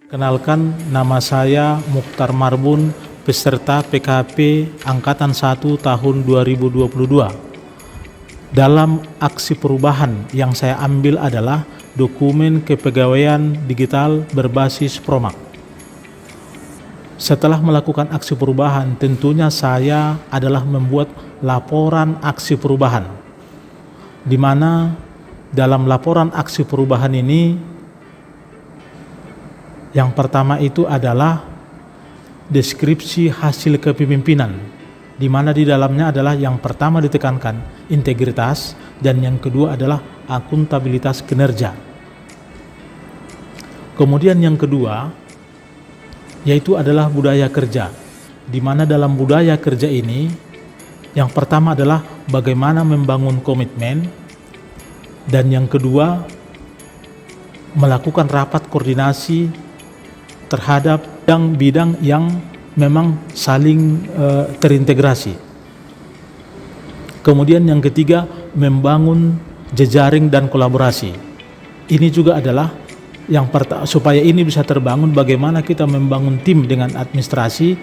Kenalkan, nama saya Mukhtar Marbun, peserta PKP Angkatan 1 tahun 2022. Dalam aksi perubahan yang saya ambil adalah dokumen kepegawaian digital berbasis Promak. Setelah melakukan aksi perubahan, tentunya saya adalah membuat laporan aksi perubahan, di mana dalam laporan aksi perubahan ini yang pertama itu adalah deskripsi hasil kepemimpinan, di mana di dalamnya adalah yang pertama ditekankan integritas dan yang kedua adalah akuntabilitas kinerja. Kemudian yang kedua yaitu adalah budaya kerja, di mana dalam budaya kerja ini yang pertama adalah bagaimana membangun komitmen, dan yang kedua melakukan rapat koordinasi terhadap bidang yang memang saling terintegrasi. Kemudian yang ketiga, membangun jejaring dan kolaborasi. Ini juga adalah yang supaya ini bisa terbangun, bagaimana kita membangun tim dengan administrasi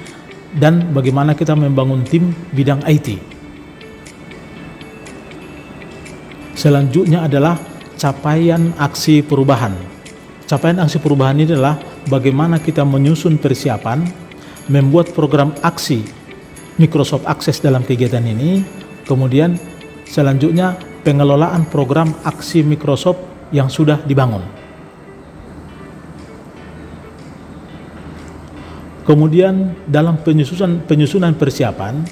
dan bagaimana kita membangun tim bidang IT. Selanjutnya adalah capaian aksi perubahan. Capaian aksi perubahan ini adalah bagaimana kita menyusun persiapan, membuat program aksi Microsoft Access dalam kegiatan ini, kemudian selanjutnya pengelolaan program aksi Microsoft yang sudah dibangun. Kemudian dalam penyusunan persiapan,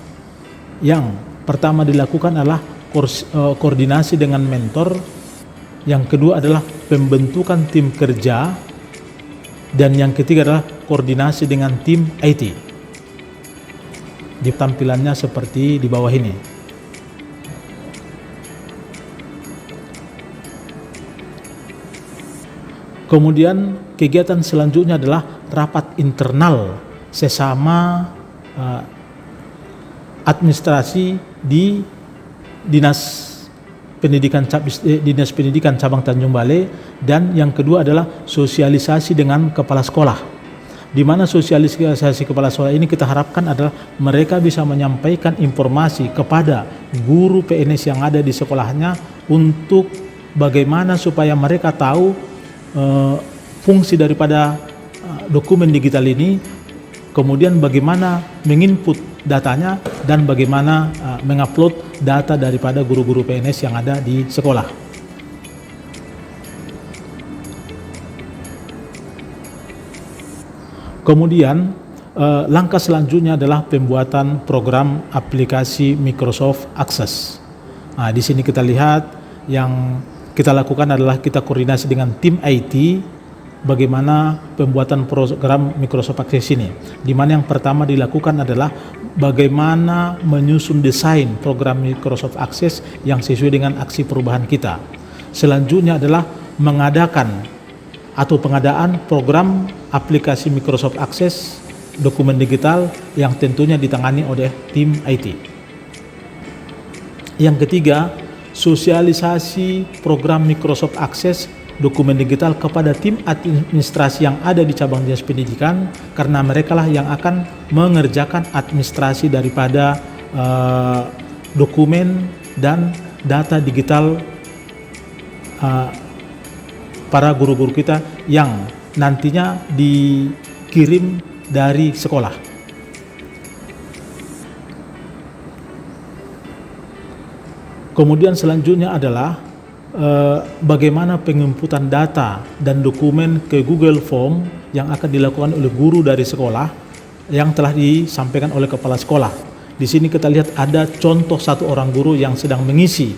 yang pertama dilakukan adalah koordinasi dengan mentor, yang kedua adalah pembentukan tim kerja, dan yang ketiga adalah koordinasi dengan tim IT. Di tampilannya seperti di bawah ini. Kemudian kegiatan selanjutnya adalah rapat internal sesama administrasi di Dinas Pendidikan Cabang Tanjung Balai, dan yang kedua adalah sosialisasi dengan kepala sekolah, di mana sosialisasi kepala sekolah ini kita harapkan adalah mereka bisa menyampaikan informasi kepada guru PNS yang ada di sekolahnya untuk bagaimana supaya mereka tahu fungsi daripada dokumen digital ini, kemudian bagaimana menginput datanya dan bagaimana mengupload data daripada guru-guru PNS yang ada di sekolah. Kemudian langkah selanjutnya adalah pembuatan program aplikasi Microsoft Access. Nah, di sini kita lihat yang kita lakukan adalah kita koordinasi dengan tim IT bagaimana pembuatan program Microsoft Access ini, di mana yang pertama dilakukan adalah bagaimana menyusun desain program Microsoft Access yang sesuai dengan aksi perubahan kita. Selanjutnya adalah mengadakan atau pengadaan program aplikasi Microsoft Access dokumen digital yang tentunya ditangani oleh tim IT. Yang ketiga, sosialisasi program Microsoft Access dokumen digital kepada tim administrasi yang ada di cabang dinas pendidikan, karena mereka lah yang akan mengerjakan administrasi daripada dokumen dan data digital para guru-guru kita yang nantinya dikirim dari sekolah. Kemudian selanjutnya adalah bagaimana penginputan data dan dokumen ke Google Form yang akan dilakukan oleh guru dari sekolah yang telah disampaikan oleh kepala sekolah. Di sini kita lihat ada contoh satu orang guru yang sedang mengisi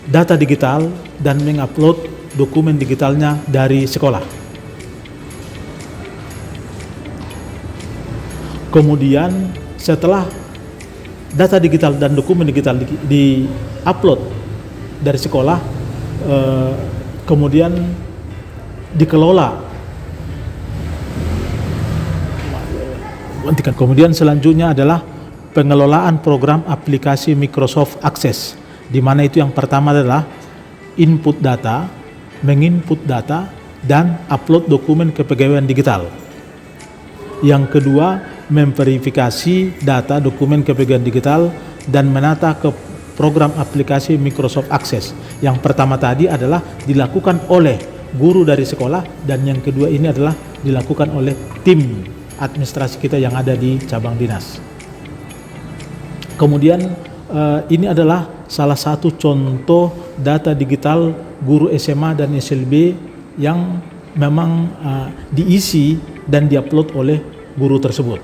data digital dan mengupload dokumen digitalnya dari sekolah. Kemudian setelah data digital dan dokumen digital di-upload dari sekolah, kemudian dikelola. Kemudian selanjutnya adalah pengelolaan program aplikasi Microsoft Access, di mana itu yang pertama adalah input data, menginput data, dan upload dokumen kepegawaian digital. Yang kedua, memverifikasi data dokumen kepegawaian digital dan menata ke program aplikasi Microsoft Access. Yang pertama tadi adalah dilakukan oleh guru dari sekolah, dan yang kedua ini adalah dilakukan oleh tim administrasi kita yang ada di cabang dinas. Kemudian ini adalah salah satu contoh data digital guru SMA dan SLB yang memang diisi dan diupload oleh guru tersebut.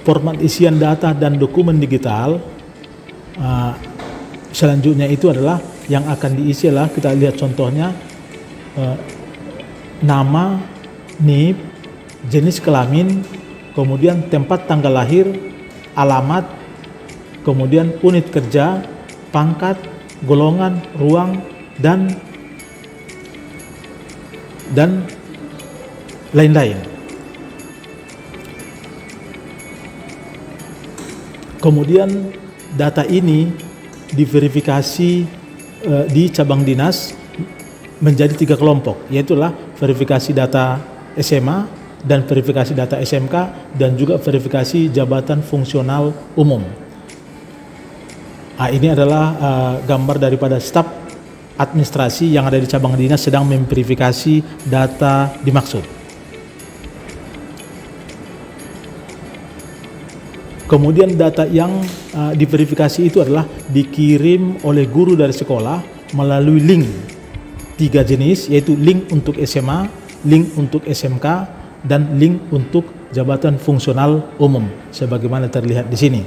Format isian data dan dokumen digital selanjutnya itu adalah yang akan diisi adalah, kita lihat contohnya, nama, NIP, jenis kelamin, kemudian tempat tanggal lahir, alamat, kemudian unit kerja, pangkat, golongan, ruang, dan lain-lain. Kemudian data ini diverifikasi di cabang dinas menjadi 3 kelompok, yaitu verifikasi data SMA dan verifikasi data SMK dan juga verifikasi jabatan fungsional umum. Ini adalah gambar daripada staf administrasi yang ada di cabang dinas sedang memverifikasi data dimaksud. Kemudian data yang diverifikasi itu adalah dikirim oleh guru dari sekolah melalui link 3 jenis, yaitu link untuk SMA, link untuk SMK, dan link untuk jabatan fungsional umum sebagaimana terlihat di sini.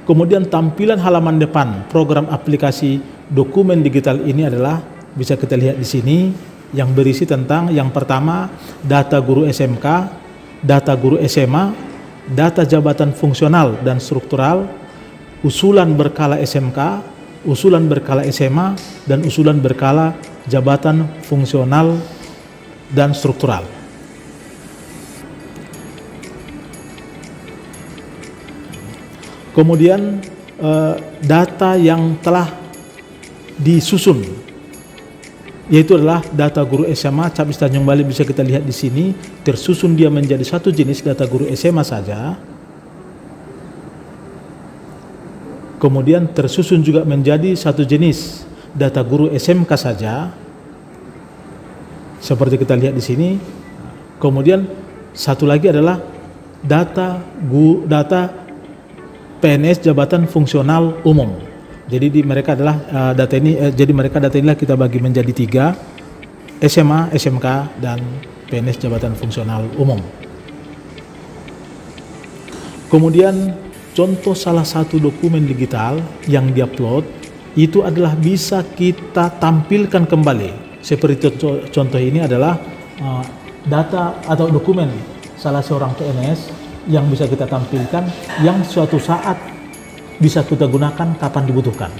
Kemudian tampilan halaman depan program aplikasi dokumen digital ini adalah bisa kita lihat di sini, yang berisi tentang yang pertama data guru SMK, data guru SMA, data jabatan fungsional dan struktural, usulan berkala SMK, usulan berkala SMA, dan usulan berkala jabatan fungsional dan struktural. Kemudian data yang telah disusun, yaitu adalah data guru SMA Cabis Tanjung Balai, bisa kita lihat di sini tersusun dia menjadi satu jenis data guru SMA saja. Kemudian tersusun juga menjadi satu jenis data guru SMK saja, seperti kita lihat di sini. Kemudian satu lagi adalah data PNS jabatan fungsional umum. Jadi mereka adalah data inilah kita bagi menjadi 3, SMA, SMK, dan PNS jabatan fungsional umum. Kemudian contoh salah satu dokumen digital yang diupload itu adalah bisa kita tampilkan kembali. Seperti contoh ini adalah data atau dokumen salah seorang PNS yang bisa kita tampilkan, yang suatu saat bisa kita gunakan kapan dibutuhkan.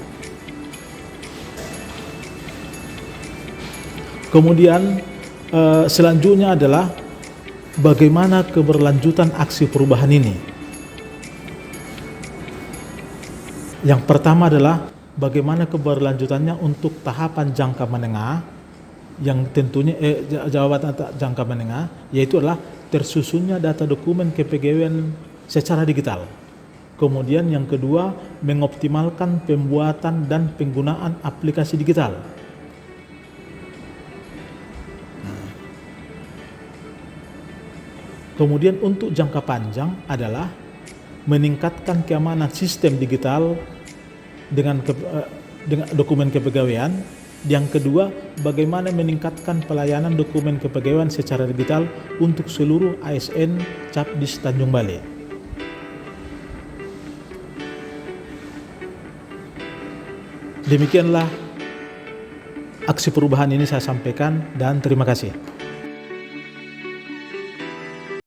Kemudian selanjutnya adalah bagaimana keberlanjutan aksi perubahan ini. Yang pertama adalah bagaimana keberlanjutannya untuk tahapan jangka menengah, yang tentunya jabatan jangka menengah, yaitu adalah tersusunnya data dokumen kepegawaian secara digital. Kemudian yang kedua, mengoptimalkan pembuatan dan penggunaan aplikasi digital. Kemudian untuk jangka panjang adalah meningkatkan keamanan sistem digital dengan dokumen kepegawaian. Yang kedua, bagaimana meningkatkan pelayanan dokumen kepegawaian secara digital untuk seluruh ASN Cabdis Tanjung Balai. Demikianlah aksi perubahan ini saya sampaikan, dan terima kasih.